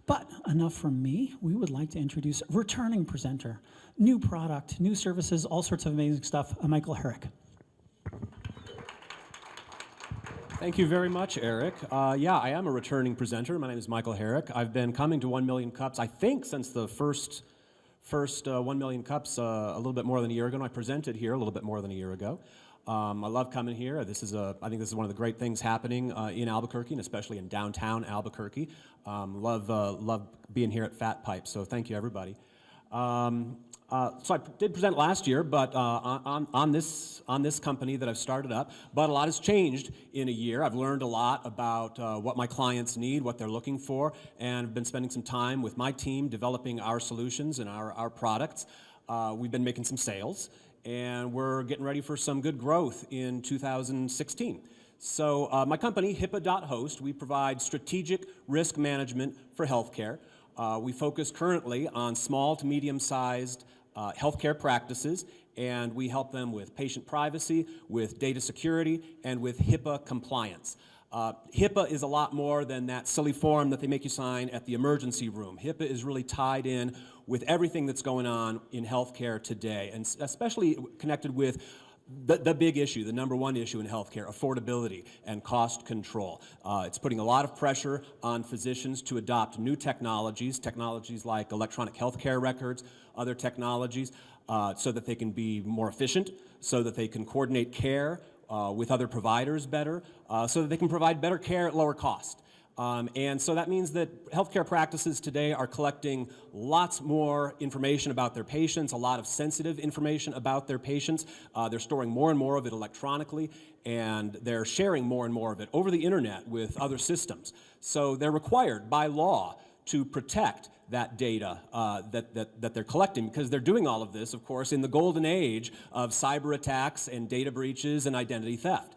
But enough from me. We would like to introduce a returning presenter, new product, new services, all sorts of amazing stuff, Michael Herrick. Thank you very much, Eric. Yeah, I am a returning presenter. My name is Michael Herrick. I've been coming to 1 Million Cups, I think, since the first 1 Million Cups a little bit more than a year ago, and I presented here a little bit more than a year ago. I love coming here. I think this is one of the great things happening in Albuquerque, and especially in downtown Albuquerque. Love being here at Fat Pipe, so thank you, everybody. So I did present last year, but on this company that I've started up. But a lot has changed in a year. I've learned a lot about what my clients need, what they're looking for, and I've been spending some time with my team developing our solutions and our products. We've been making some sales, and we're getting ready for some good growth in 2016. So my company, HIPAA.host, we provide strategic risk management for healthcare. We focus currently on small to medium-sized healthcare practices, and we help them with patient privacy, with data security, and with HIPAA compliance. HIPAA is a lot more than that silly form that they make you sign at the emergency room. HIPAA is really tied in with everything that's going on in healthcare today, and especially connected with the big issue, the number one issue in healthcare, affordability and cost control. It's putting a lot of pressure on physicians to adopt new technologies like electronic healthcare records, other technologies, so that they can be more efficient, so that they can coordinate care with other providers better, so that they can provide better care at lower cost. And so that means that healthcare practices today are collecting lots more information about their patients, a lot of sensitive information about their patients. They're storing more and more of it electronically, and they're sharing more and more of it over the internet with other systems. So they're required by law to protect that data that they're collecting, because they're doing all of this, of course, in the golden age of cyber attacks and data breaches and identity theft.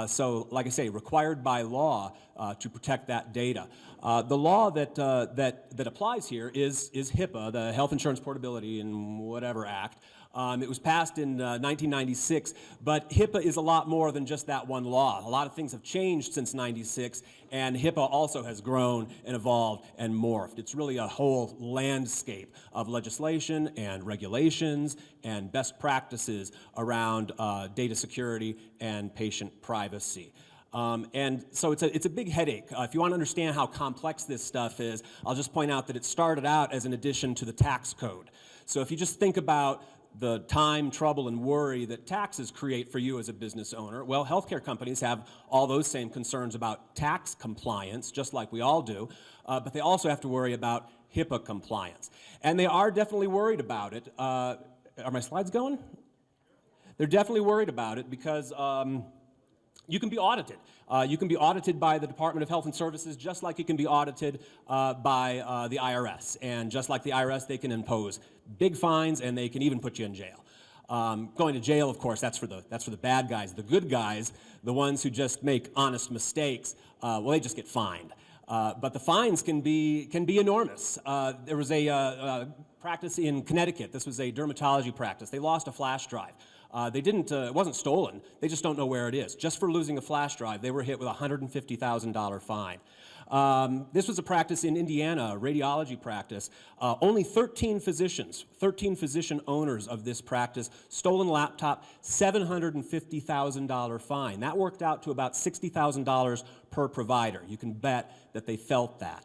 So, like I say, required by law to protect that data. The law that applies here is HIPAA, the Health Insurance Portability and Whatever Act. It was passed in 1996, but HIPAA is a lot more than just that one law. A lot of things have changed since '96, and HIPAA also has grown and evolved and morphed. It's really a whole landscape of legislation and regulations and best practices around data security and patient privacy. And so it's a big headache. If you want to understand how complex this stuff is, I'll just point out that it started out as an addition to the tax code. So if you just think about the time, trouble, and worry that taxes create for you as a business owner, well, healthcare companies have all those same concerns about tax compliance, just like we all do, but they also have to worry about HIPAA compliance. And they are definitely worried about it. Are my slides going? They're definitely worried about it because you can be audited. You can be audited by the Department of Health and Services just like you can be audited by the IRS. And just like the IRS, they can impose big fines and they can even put you in jail. Going to jail, of course, that's for the bad guys. The good guys, the ones who just make honest mistakes, well, they just get fined. But the fines can be enormous. There was a practice in Connecticut. This was a dermatology practice. They lost a flash drive. It wasn't stolen. They just don't know where it is. Just for losing a flash drive, they were hit with a $150,000 fine. This was a practice in Indiana, a radiology practice. Only 13 physician owners of this practice, stolen laptop, $750,000 fine. That worked out to about $60,000 per provider. You can bet that they felt that.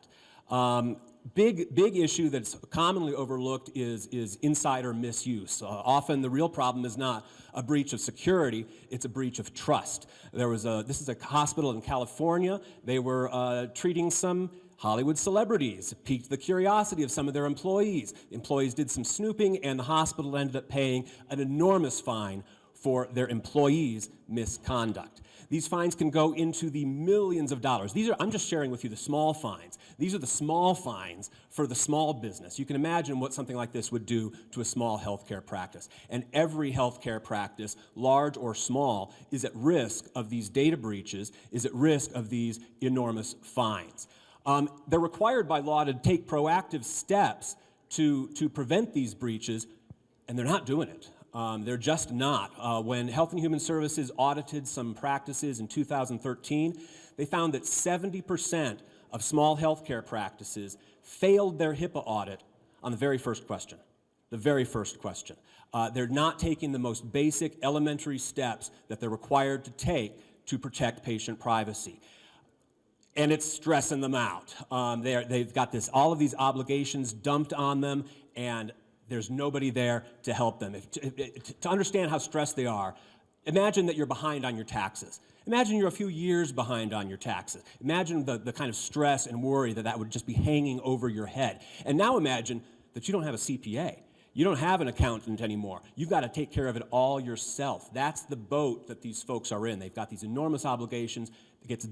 Big issue that's commonly overlooked is insider misuse. Often the real problem is not a breach of security, it's a breach of trust. This is a hospital in California. They were treating some Hollywood celebrities, piqued the curiosity of some of their employees. Employees did some snooping, and the hospital ended up paying an enormous fine for their employees' misconduct. These fines can go into the millions of dollars. I'm just sharing with you the small fines. These are the small fines for the small business. You can imagine what something like this would do to a small healthcare practice. And every healthcare practice, large or small, is at risk of these data breaches, is at risk of these enormous fines. They're required by law to take proactive steps to prevent these breaches, and they're not doing it. They're just not. When Health and Human Services audited some practices in 2013, they found that 70% of small healthcare practices failed their HIPAA audit on the very first question. The very first question. They're not taking the most basic elementary steps that they're required to take to protect patient privacy. And it's stressing them out. They've got all of these obligations dumped on them, and there's nobody there to help them. To understand how stressed they are, imagine that you're behind on your taxes. Imagine you're a few years behind on your taxes. Imagine the kind of stress and worry that would just be hanging over your head. And now imagine that you don't have a CPA. You don't have an accountant anymore. You've got to take care of it all yourself. That's the boat that these folks are in. They've got these enormous obligations. It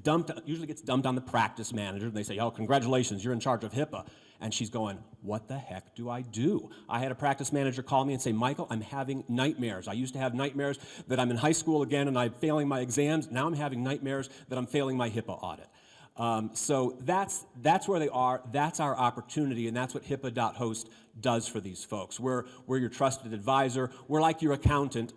usually gets dumped on the practice manager, and they say, oh, congratulations, you're in charge of HIPAA. And she's going, what the heck do I do? I had a practice manager call me and say, Michael, I'm having nightmares. I used to have nightmares that I'm in high school again and I'm failing my exams. Now I'm having nightmares that I'm failing my HIPAA audit. So that's where they are. That's our opportunity, and that's what HIPAA.host does for these folks. We're your trusted advisor. We're like your accountant,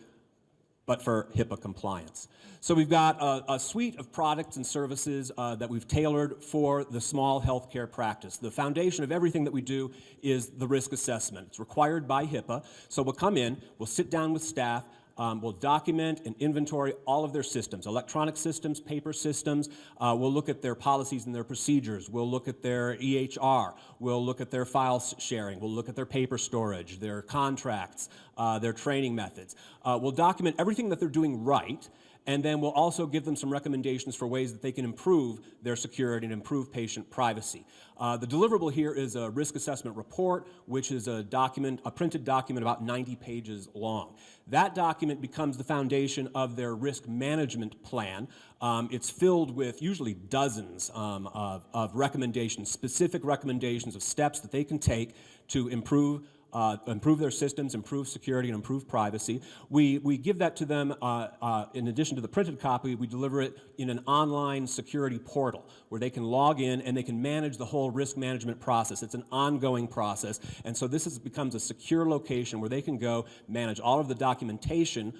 but for HIPAA compliance. So we've got a suite of products and services that we've tailored for the small healthcare practice. The foundation of everything that we do is the risk assessment. It's required by HIPAA. So we'll come in, we'll sit down with staff, we'll document and inventory all of their systems, electronic systems, paper systems. We'll look at their policies and their procedures. We'll look at their EHR. We'll look at their file sharing. We'll look at their paper storage, their contracts, their training methods. We'll document everything that they're doing right, and then we'll also give them some recommendations for ways that they can improve their security and improve patient privacy. The deliverable here is a risk assessment report, which is a printed document about 90 pages long. That document becomes the foundation of their risk management plan. It's filled with usually dozens of recommendations, specific recommendations of steps that they can take to improve their systems, improve security, and improve privacy. We give that to them, in addition to the printed copy, we deliver it in an online security portal where they can log in and they can manage the whole risk management process. It's an ongoing process, and so this becomes a secure location where they can go manage all of the documentation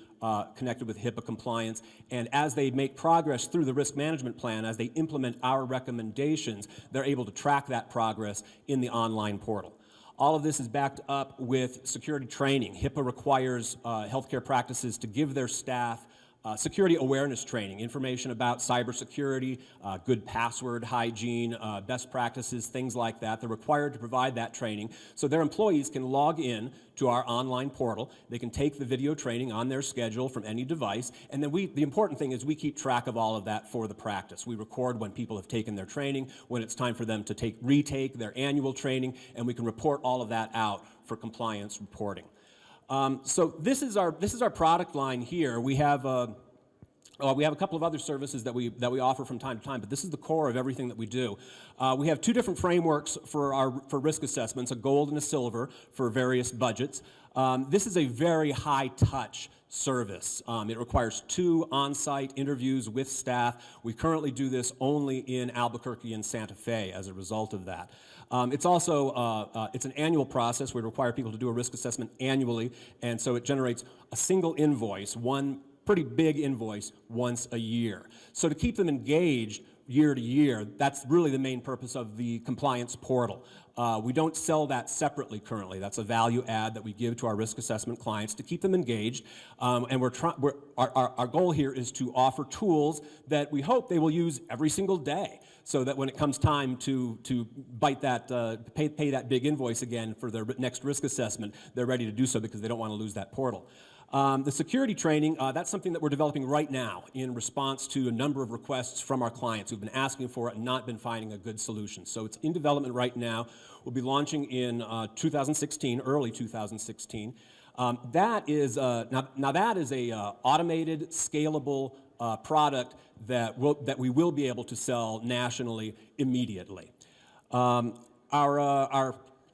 connected with HIPAA compliance, and as they make progress through the risk management plan, as they implement our recommendations, they're able to track that progress in the online portal. All of this is backed up with security training. HIPAA requires healthcare practices to give their staff security awareness training, information about cybersecurity, good password hygiene, best practices, things like that. They're required to provide that training so their employees can log in to our online portal. They can take the video training on their schedule from any device, and then the important thing is we keep track of all of that for the practice. We record when people have taken their training, when it's time for them to retake their annual training, and we can report all of that out for compliance reporting. So this is our product line here. We have a couple of other services that we offer from time to time, but this is the core of everything that we do. We have two different frameworks for risk assessments, a gold and a silver for various budgets. This is a very high-touch service. It requires 2 on-site interviews with staff. We currently do this only in Albuquerque and Santa Fe as a result of that. It's also it's an annual process. We require people to do a risk assessment annually, and so it generates a single invoice, one pretty big invoice once a year. So to keep them engaged year to year, that's really the main purpose of the compliance portal. We don't sell that separately currently. That's a value add that we give to our risk assessment clients to keep them engaged. And our goal here is to offer tools that we hope they will use every single day, so that when it comes time to bite that, pay that big invoice again for their next risk assessment, they're ready to do so because they don't want to lose that portal. The security training, that's something that we're developing right now in response to a number of requests from our clients who've been asking for it and not been finding a good solution. So it's in development right now. We'll be launching in 2016, early 2016. That is a automated, scalable product that we will be able to sell nationally immediately.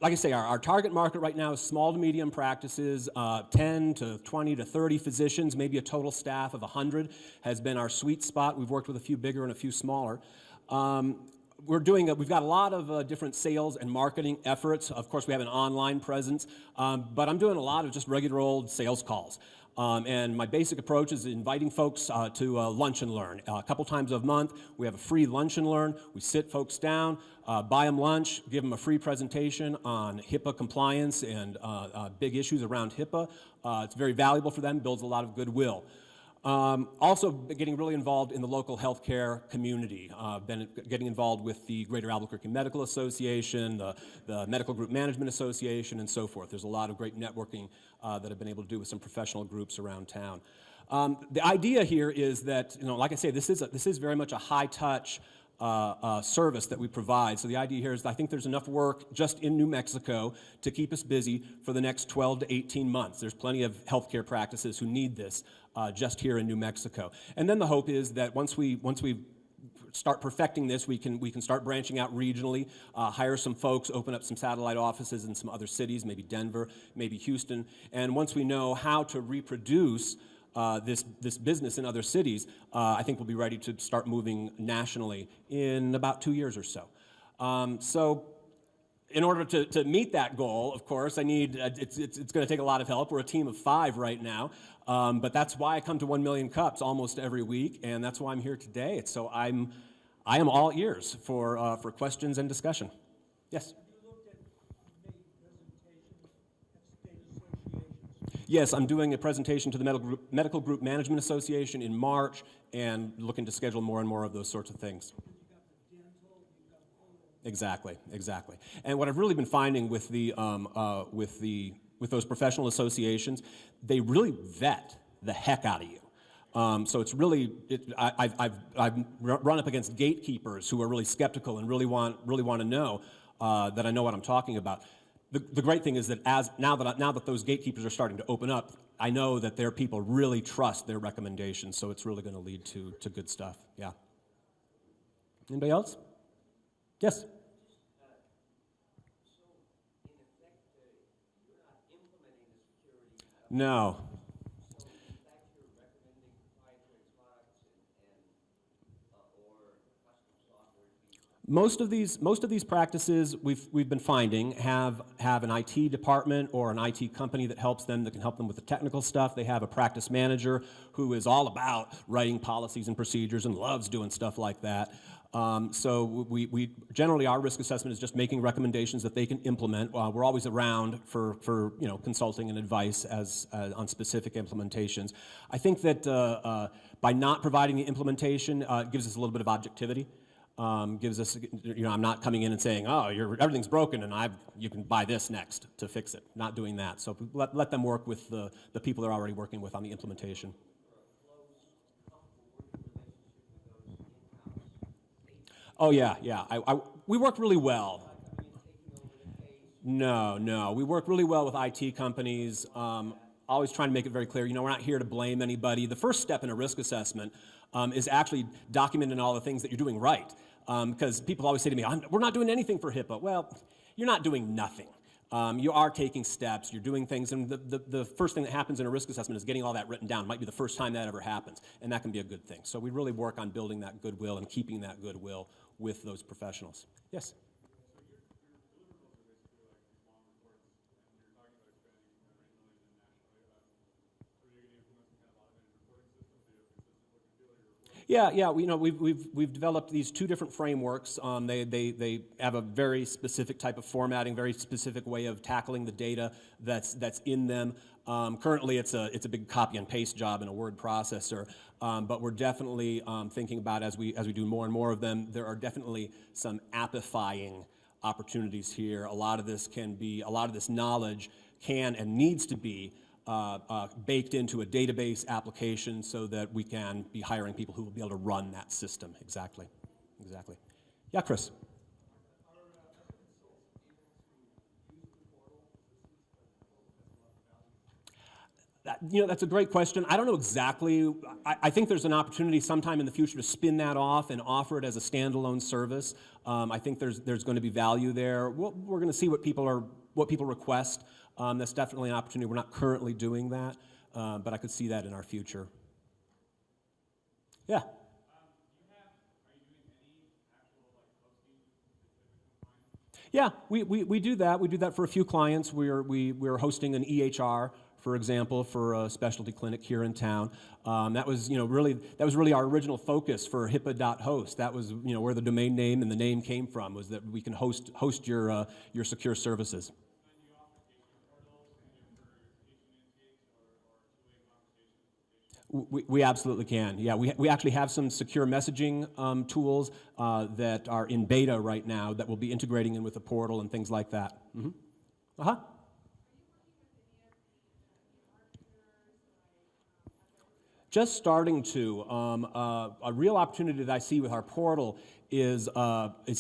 Like I say, our target market right now is small to medium practices, 10 to 20 to 30 physicians, maybe a total staff of 100 has been our sweet spot. We've worked with a few bigger and a few smaller. We've got a lot of different sales and marketing efforts. Of course, we have an online presence, but I'm doing a lot of just regular old sales calls. And my basic approach is inviting folks to lunch and learn. A couple times a month, we have a free lunch and learn. We sit folks down, buy them lunch, give them a free presentation on HIPAA compliance and big issues around HIPAA. It's very valuable for them, builds a lot of goodwill. Also getting really involved in the local healthcare community. Been getting involved with the Greater Albuquerque Medical Association, the Medical Group Management Association, and so forth. There's a lot of great networking that I've been able to do with some professional groups around town. The idea here is that, like I say, this is very much a high-touch service that we provide. So the idea here is I think there's enough work just in New Mexico to keep us busy for the next 12 to 18 months. There's plenty of healthcare practices who need this just here in New Mexico. And then the hope is that once we start perfecting this, we can start branching out regionally, hire some folks, open up some satellite offices in some other cities, maybe Denver, maybe Houston. And once we know how to reproduce this business in other cities, I think we'll be ready to start moving nationally in about 2 years or so. So in order to meet that goal, of course, it's going to take a lot of help. We're a team of 5 right now, but that's why I come to 1 Million Cups almost every week, and that's why I'm here today. So I am all ears for questions and discussion. Yes? Yes, I'm doing a presentation to the Medical Group Management Association in March and looking to schedule more and more of those sorts of things. Exactly. And what I've really been finding with those professional associations, they really vet the heck out of you. So it's really, I've run up against gatekeepers who are really skeptical and really want to know that I know what I'm talking about. The great thing is that now that those gatekeepers are starting to open up, I know that their people really trust their recommendations, so it's really going to lead to good stuff. Yeah. Anybody else? Yes. No. Most of these practices we've been finding have an IT department or an IT company that can help them with the technical stuff. They have a practice manager who is all about writing policies and procedures and loves doing stuff like that. So we generally, our risk assessment is just making recommendations that they can implement. We're always around for consulting and advice on specific implementations. I think that by not providing the implementation, it gives us a little bit of objectivity. Gives us, I'm not coming in and saying, oh, everything's broken and you can buy this next to fix it. Not doing that. So let them work with the people they're already working with on the implementation. Oh, yeah. We work really well. No. We work really well with IT companies. Always trying to make it very clear, we're not here to blame anybody. The first step in a risk assessment is actually documenting all the things that you're doing right. Because people always say to me, we're not doing anything for HIPAA. Well, you're not doing nothing. You are taking steps, you're doing things, and the first thing that happens in a risk assessment is getting all that written down. It might be the first time that ever happens, and that can be a good thing. So we really work on building that goodwill and keeping that goodwill with those professionals. Yes? Yeah. We've developed these 2 different frameworks. They have a very specific type of formatting, very specific way of tackling the data that's in them. Currently, it's a big copy and paste job in a word processor, but we're definitely thinking about as we do more and more of them. There are definitely some appifying opportunities here. A lot of this knowledge can and needs to be baked into a database application so that we can be hiring people who will be able to run that system. Exactly. Yeah, Chris. That's a great question. I don't know exactly. I think there's an opportunity sometime in the future to spin that off and offer it as a standalone service. I think there's going to be value there. We're going to see what people request. That's definitely an opportunity. We're not currently doing that, but I could see that in our future. Yeah. Yeah, we do that. We do that for a few clients. We're hosting an EHR for example, for a specialty clinic here in town. That was really our original focus for HIPAA.host. That was where the domain name and the name came from, was that we can host your secure services. We absolutely can. Yeah, we actually have some secure messaging tools that are in beta right now that we'll be integrating in with the portal and things like that. Mm-hmm. Uh-huh. Just starting to. A real opportunity that I see with our portal is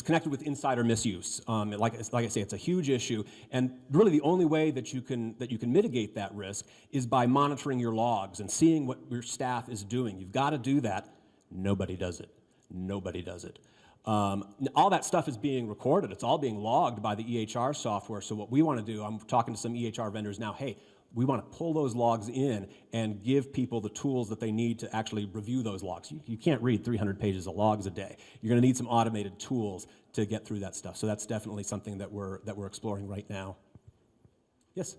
connected with insider misuse. Like I say, it's a huge issue, and really the only way that you can mitigate that risk is by monitoring your logs and seeing what your staff is doing. You've got to do that. Nobody does it. Nobody does it. All that stuff is being recorded. It's all being logged by the EHR software. So what we want to do, I'm talking to some EHR vendors now, hey, we want to pull those logs in and give people the tools that they need to actually review those logs. You can't read 300 pages of logs a day. You're going to need some automated tools to get through that stuff. So that's definitely something that we're exploring right now. Yes?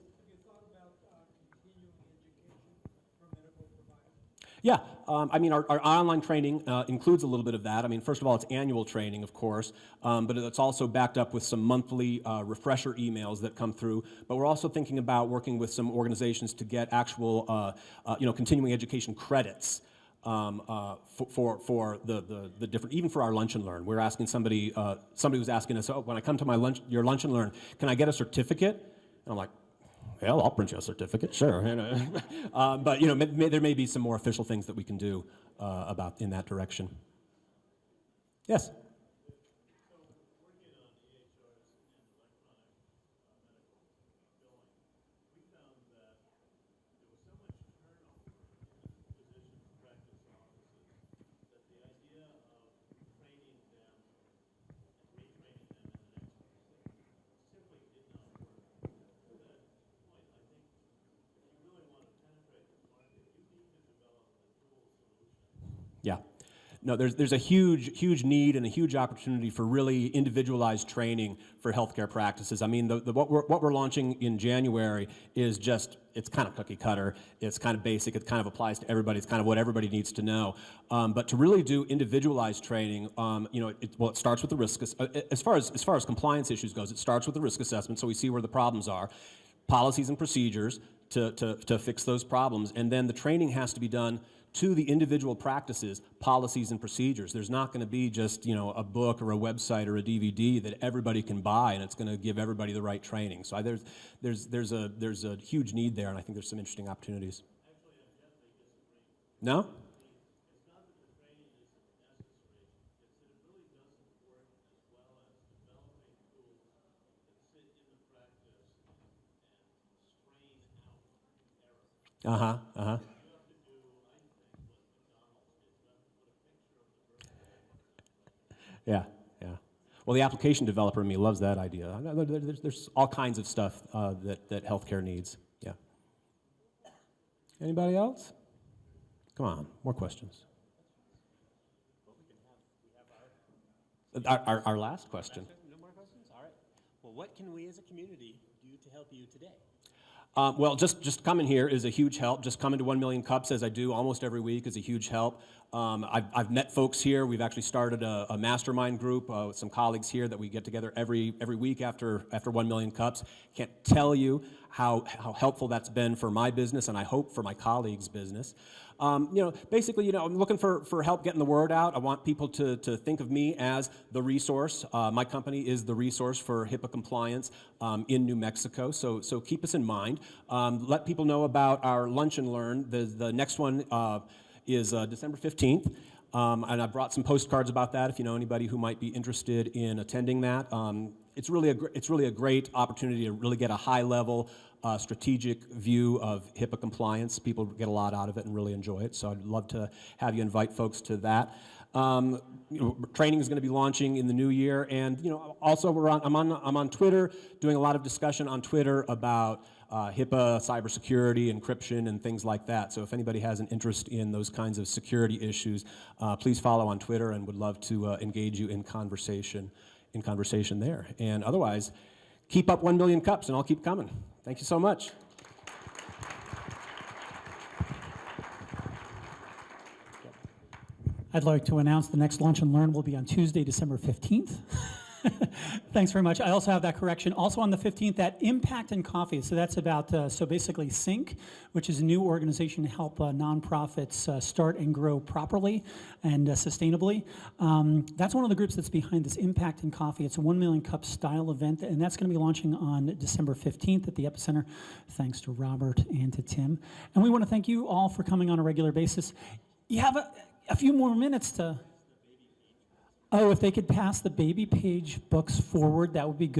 Yeah, I mean, our online training includes a little bit of that. I mean, first of all, it's annual training, of course, but it's also backed up with some monthly refresher emails that come through. But we're also thinking about working with some organizations to get actual, continuing education credits for the different, even for our lunch and learn. We're asking somebody was asking us, oh, when I come to your lunch and learn, can I get a certificate? And I'm like, hell, I'll print you a certificate, sure. But there may be some more official things that we can do about in that direction. Yes. Yeah. No, there's a huge need and a huge opportunity for really individualized training for healthcare practices. I mean, what we're launching in January is just, it's kind of cookie cutter, it's kind of basic, it kind of applies to everybody, it's kind of what everybody needs to know. But to really do individualized training, it starts with the risk, as far as compliance issues goes, it starts with the risk assessment, so we see where the problems are, policies and procedures to fix those problems, and then the training has to be done to the individual practices, policies, and procedures. There's not going to be just a book or a website or a DVD that everybody can buy, and it's going to give everybody the right training. So there's a huge need there, and I think there's some interesting opportunities. No? Uh-huh. Yeah. Well, the application developer in me loves that idea. There's all kinds of stuff that healthcare needs. Yeah. Anybody else? Come on, more questions. Our last question. No more questions? All right. Well, what can we as a community do to help you today? Well, just coming here is a huge help. Just coming to 1 Million Cups, as I do almost every week, is a huge help. I've met folks here. We've actually started a mastermind group with some colleagues here that we get together every week after 1 Million Cups. Can't tell you how helpful that's been for my business, and I hope for my colleagues' business. Basically, I'm looking for help getting the word out. I want people to think of me as the resource. My company is the resource for HIPAA compliance in New Mexico, so keep us in mind. Let people know about our Lunch and Learn. The next one is December 15th, and I brought some postcards about that if you know anybody who might be interested in attending that. It's really a great opportunity to really get a high-level strategic view of HIPAA compliance. People get a lot out of it and really enjoy it, so I'd love to have you invite folks to that. Training is going to be launching in the new year, and also I'm on Twitter, doing a lot of discussion on Twitter about HIPAA, cybersecurity, encryption, and things like that. So if anybody has an interest in those kinds of security issues, please follow on Twitter, and would love to engage you in conversation there. And otherwise, keep up 1 Million Cups, and I'll keep coming. Thank you so much. I'd like to announce the next Lunch and Learn will be on Tuesday, December 15th. Thanks very much. I also have that correction. Also on the 15th, that Impact in Coffee. So that's about, so basically Sync, which is a new organization to help nonprofits start and grow properly and sustainably. That's one of the groups that's behind this Impact in Coffee. It's a 1 Million Cup style event, and that's going to be launching on December 15th at the Epicenter. Thanks to Robert and to Tim. And we want to thank you all for coming on a regular basis. You have a few more minutes to... Oh, if they could pass the baby page books forward, that would be good.